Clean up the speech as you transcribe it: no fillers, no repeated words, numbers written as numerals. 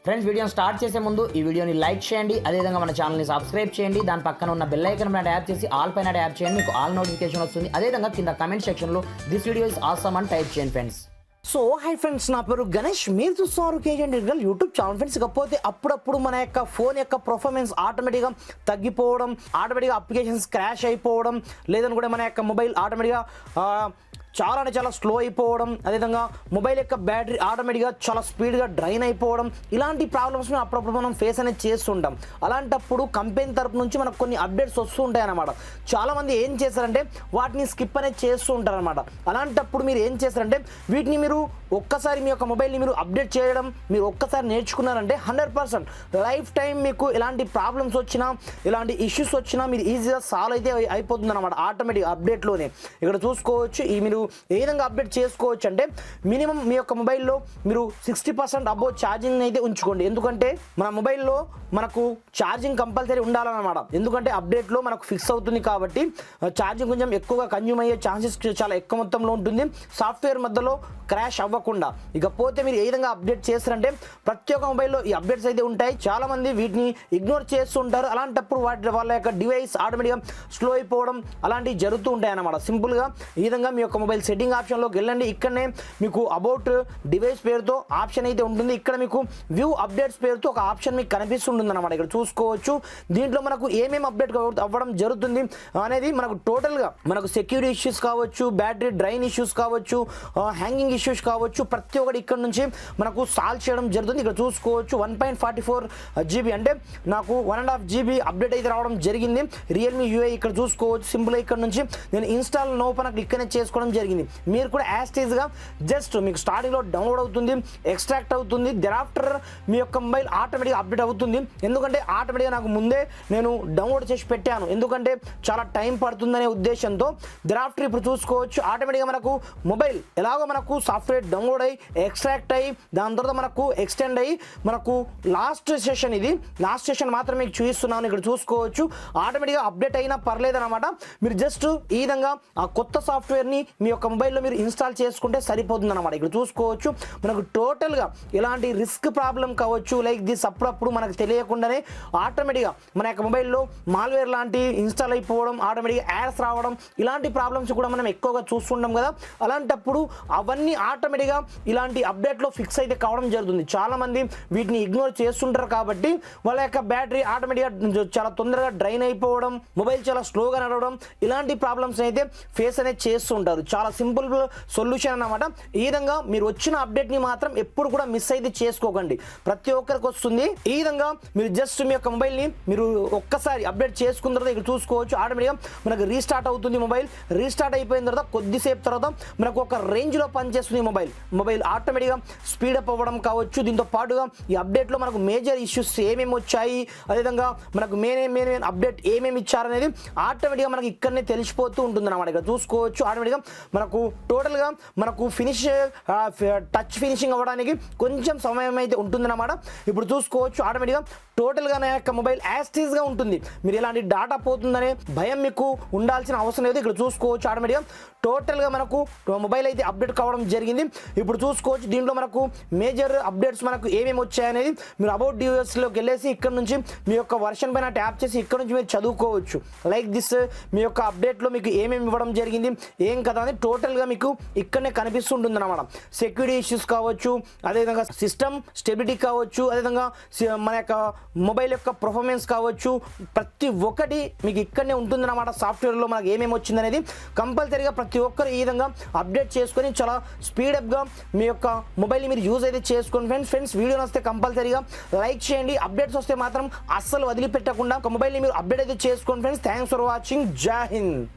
Friends వీడియోని start చేసే ముందు ఈ వీడియోని లైక్ చేయండి, అదేవిధంగా మన ఛానల్ని సబ్స్క్రైబ్ చేయండి. దాని పక్కన ఉన్న బెల్ ఐకాన్ పైన ట్యాప్ చేసి ఆల్ పైన ట్యాప్ చేయండి, మీకు ఆల్ నోటిఫికేషన్ వస్తుంది. అదేవిధంగా కింద కమెంట్ సెక్షన్లో దిస్ వీడియో ఇస్ ఆసమ్ అని టైప్ చేయండి ఫ్రెండ్స్. సో హై ఫ్రెండ్స్, నా పేరు గణేష్, మీరు చూస్తున్నారు కేజెండ్ డిజిటల్ యూట్యూబ్ ఛానల్. ఫ్రెండ్స్, ఇకపోతే అప్పుడప్పుడు మన యొక్క ఫోన్ యొక్క పర్ఫార్మెన్స్ ఆటోమేటిక్గా తగ్గిపోవడం, ఆటోమేటిక్గా అప్లికేషన్స్ క్రాష్ అయిపోవడం, లేదని కూడా మన యొక్క మొబైల్ ఆటోమేటిక్గా చాలా అంటే చాలా స్లో అయిపోవడం, అదేవిధంగా మొబైల్ యొక్క బ్యాటరీ ఆటోమేటిక్గా చాలా స్పీడ్గా డ్రైన్ అయిపోవడం, ఇలాంటి ప్రాబ్లమ్స్ని అప్పుడప్పుడు మనం ఫేస్ అనేది చేస్తుంటాం. అలాంటప్పుడు కంపెనీ తరపు నుంచి మనకు కొన్ని అప్డేట్స్ వస్తూ ఉంటాయి అన్నమాట. చాలామంది ఏం చేస్తారంటే వాటిని స్కిప్ అనేది చేస్తూ ఉంటారు అనమాట. అలాంటప్పుడు మీరు ఏం చేస్తారంటే వీటిని మీరు ఒక్కసారి మీ యొక్క మొబైల్ని మీరు అప్డేట్ చేయడం మీరు ఒక్కసారి నేర్చుకున్నారంటే 100% లైఫ్ టైం మీకు ఎలాంటి ప్రాబ్లమ్స్ వచ్చినా, ఎలాంటి ఇష్యూస్ వచ్చినా మీరు ఈజీగా సాల్వ్ అయితే అయిపోతుంది అనమాట ఆటోమేటిక్ అప్డేట్లోనే. ఇక్కడ చూసుకోవచ్చు, ఈ మీరు ఏ విధంగా అప్డేట్ చేసుకోవచ్చు అంటే మినిమం మీ యొక్క మొబైల్లో మీరు 60% అబోవ్ ఛార్జింగ్ అయితే ఉంచుకోండి. ఎందుకంటే మన మొబైల్లో మనకు ఛార్జింగ్ కంపల్సరీ ఉండాలన్నమాట. ఎందుకంటే అప్డేట్లో మనకు ఫిక్స్ అవుతుంది కాబట్టి ఛార్జింగ్ కొంచెం ఎక్కువగా కన్జ్యూమ్ అయ్యే ఛాన్సెస్ చాలా ఎక్కువ మొత్తంలో ఉంటుంది, సాఫ్ట్వేర్ మధ్యలో క్రాష్ అవ్వకుండా. ఇకపోతే మీరు ఏ విధంగా అప్డేట్ చేస్తారంటే ప్రతి ఒక్క మొబైల్లో ఈ అప్డేట్స్ అయితే ఉంటాయి. చాలామంది వీటిని ఇగ్నోర్ చేస్తూ ఉంటారు. అలాంటప్పుడు వాళ్ళ యొక్క డివైస్ ఆటోమేటిక్గా స్లో అయిపోవడం అలాంటివి జరుగుతూ ఉంటాయి అన్నమాట. సింపుల్గా ఈ విధంగా మీ యొక్క మొబైల్ సెట్టింగ్ ఆప్షన్లోకి వెళ్ళండి. ఇక్కడనే మీకు అబౌట్ డివైస్ పేరుతో ఆప్షన్ అయితే ఉంటుంది. ఇక్కడ మీకు వ్యూ అప్డేట్స్ పేరుతో ఒక ఆప్షన్ మీకు కనిపిస్తుంటుంది అన్నమాట. ఇక్కడ చూసుకోవచ్చు, దీంట్లో మనకు ఏమేమి అప్డేట్ అవ్వడం జరుగుతుంది అనేది మనకు టోటల్గా మనకు సెక్యూరిటీ ఇష్యూస్ కావచ్చు, బ్యాటరీ డ్రైన్ ఇష్యూస్ కావచ్చు, హ్యాంగింగ్ ఇష్యూస్ కావచ్చు, ప్రతి ఒక్కటి ఇక్కడ నుంచి మనకు సాల్వ్ చేయడం జరుగుతుంది. ఇక్కడ చూసుకోవచ్చు 1.44 GB అంటే నాకు 1.5 GB అప్డేట్ అయితే రావడం జరిగింది. రియల్మీ యూఐ ఇక్కడ చూసుకోవచ్చు, సింపుల్గా ఇక్కడ నుంచి నేను ఇన్స్టాల్ నో పైన క్లిక్ అనేది చేసుకోవడం జరిగింది. మీరు కూడా యాస్టీజ్గా జస్ట్ మీకు స్టార్టింగ్లో డౌన్లోడ్ అవుతుంది, ఎక్స్ట్రాక్ట్ అవుతుంది, దెరాఫ్టర్ మీ యొక్క మొబైల్ ఆటోమేటిక్గా అప్డేట్ అవుతుంది. ఎందుకంటే ఆటోమేటిక్గా నాకు ముందే నేను డౌన్లోడ్ చేసి పెట్టాను, ఎందుకంటే చాలా టైం పడుతుందనే ఉద్దేశంతో. దెరాఫ్టర్ ఇప్పుడు చూసుకోవచ్చు ఆటోమేటిక్గా మనకు మొబైల్ ఎలాగో మనకు సాఫ్ట్వేర్ డౌన్లోడ్ అయ్యి ఎక్స్ట్రాక్ట్ అయ్యి దాని తర్వాత మనకు ఎక్స్టెండ్ అయ్యి మనకు లాస్ట్ సెషన్, ఇది లాస్ట్ సెషన్ మాత్రం మీకు చూపిస్తున్నాను. ఇక్కడ చూసుకోవచ్చు ఆటోమేటిక్గా అప్డేట్ అయినా పర్లేదు అనమాట. మీరు జస్ట్ ఈ విధంగా ఆ కొత్త సాఫ్ట్వేర్ని మీ యొక్క మొబైల్లో మీరు ఇన్స్టాల్ చేసుకుంటే సరిపోతుంది అనమాట. ఇక్కడ చూసుకోవచ్చు మనకు టోటల్గా ఎలాంటి రిస్క్ ప్రాబ్లం కావచ్చు లైక్ దిస్ అప్పుడప్పుడు మనకు తెలియకుండానే ఆటోమేటిక్గా మన యొక్క మొబైల్లో మాల్వేర్ లాంటి ఇన్స్టాల్ అయిపోవడం, ఆటోమేటిక్గా యాడ్స్ రావడం, ఇలాంటి ప్రాబ్లమ్స్ కూడా మనం ఎక్కువగా చూస్తుంటాం కదా. అలాంటప్పుడు అవన్నీ ఆటోమేటిక్గా ఇలాంటి అప్డేట్లో ఫిక్స్ అయితే కావడం జరుగుతుంది. చాలామంది వీటిని ఇగ్నోర్ చేస్తుంటారు కాబట్టి వాళ్ళ యొక్క బ్యాటరీ ఆటోమేటిక్గా చాలా తొందరగా డ్రైన్ అయిపోవడం, మొబైల్ చాలా స్లోగా నడవడం, ఇలాంటి ప్రాబ్లమ్స్ అయితే ఫేస్ అనేది చేస్తూ ఉంటారు. చాలా సింపుల్ సొల్యూషన్ అన్నమాట. ఈ విధంగా మీరు వచ్చిన అప్డేట్ని మాత్రం ఎప్పుడు కూడా మిస్ అయితే చేసుకోకండి, ప్రతి ఒక్కరికి వస్తుంది. ఈ విధంగా మీరు జస్ట్ మీ యొక్క మొబైల్ని మీరు ఒక్కసారి అప్డేట్ చేసుకున్న తర్వాత ఇక్కడ చూసుకోవచ్చు ఆటోమేటిక్గా మనకు రీస్టార్ట్ అవుతుంది. మొబైల్ రీస్టార్ట్ అయిపోయిన తర్వాత కొద్దిసేపు తర్వాత మనకు ఒక రేంజ్లో పనిచేస్తుంది మొబైల్ ఆటోమేటిక్గా స్పీడప్ అవ్వడం కావచ్చు. దీంతో పాటుగా ఈ అప్డేట్లో మనకు మేజర్ ఇష్యూస్ ఏమేమి వచ్చాయి, అదేవిధంగా మనకు మెయిన్ అప్డేట్ ఏమేమి ఇచ్చారనేది ఆటోమేటిక్గా మనకి ఇక్కడనే తెలిసిపోతూ ఉంటుంది అన్నమాట. ఇక్కడ చూసుకోవచ్చు ఆటోమేటిక్గా మనకు టోటల్గా మనకు టచ్ ఫినిషింగ్ అవ్వడానికి కొంచెం సమయం అయితే ఉంటుందన్నమాట. ఇప్పుడు చూసుకోవచ్చు ఆటోమేటిక్గా టోటల్గా నా యొక్క మొబైల్ యాస్టీజ్గా ఉంటుంది. మీరు ఎలాంటి డాటా పోతుందనే భయం మీకు ఉండాల్సిన అవసరం లేదు. ఇక్కడ చూసుకోవచ్చు ఆటోమేటిక్గా టోటల్గా మనకు మొబైల్ అయితే అప్డేట్ కావడం జరిగింది. ఇప్పుడు చూసుకోవచ్చు దీంట్లో మనకు మేజర్ అప్డేట్స్ మనకు ఏమేమి వచ్చాయనేది మీరు అబౌట్ డివైస్లోకి వెళ్ళేసి ఇక్కడ నుంచి మీ యొక్క వర్షన్ పైన ట్యాప్ చేసి ఇక్కడ నుంచి మీరు చదువుకోవచ్చు. లైక్ దిస్ మీ యొక్క అప్డేట్లో మీకు ఏమేమి ఇవ్వడం జరిగింది ఏం కదా అని టోటల్గా మీకు ఇక్కడనే కనిపిస్తుంటుంది అన్నమాట. సెక్యూరిటీ ఇష్యూస్ కావచ్చు, అదేవిధంగా సిస్టమ్ స్టెబిలిటీ కావచ్చు, అదేవిధంగా మన యొక్క మొబైల్ యొక్క పర్ఫార్మెన్స్ కావచ్చు, ప్రతి ఒక్కటి మీకు ఇక్కడనే ఉంటుంది అన్నమాట. సాఫ్ట్వేర్లో మనకు ఏమేమి వచ్చిందనేది కంపల్సరీగా ప్రతి ఒక్కరు ఈ విధంగా అప్డేట్ చేసుకొని చాలా స్పీడప్గా మీ యొక్క మొబైల్ని మీరు యూజ్ అయితే చేసుకోండి. ఫ్రెండ్స్ వీడియో వస్తే కంపల్సరీగా లైక్ చేయండి. అప్డేట్స్ వస్తే మాత్రం అస్సలు వదిలిపెట్టకుండా ఒక మొబైల్ని మీరు అప్డేట్ అయితే చేసుకోండి. Friends thanks for watching. జై హింద్.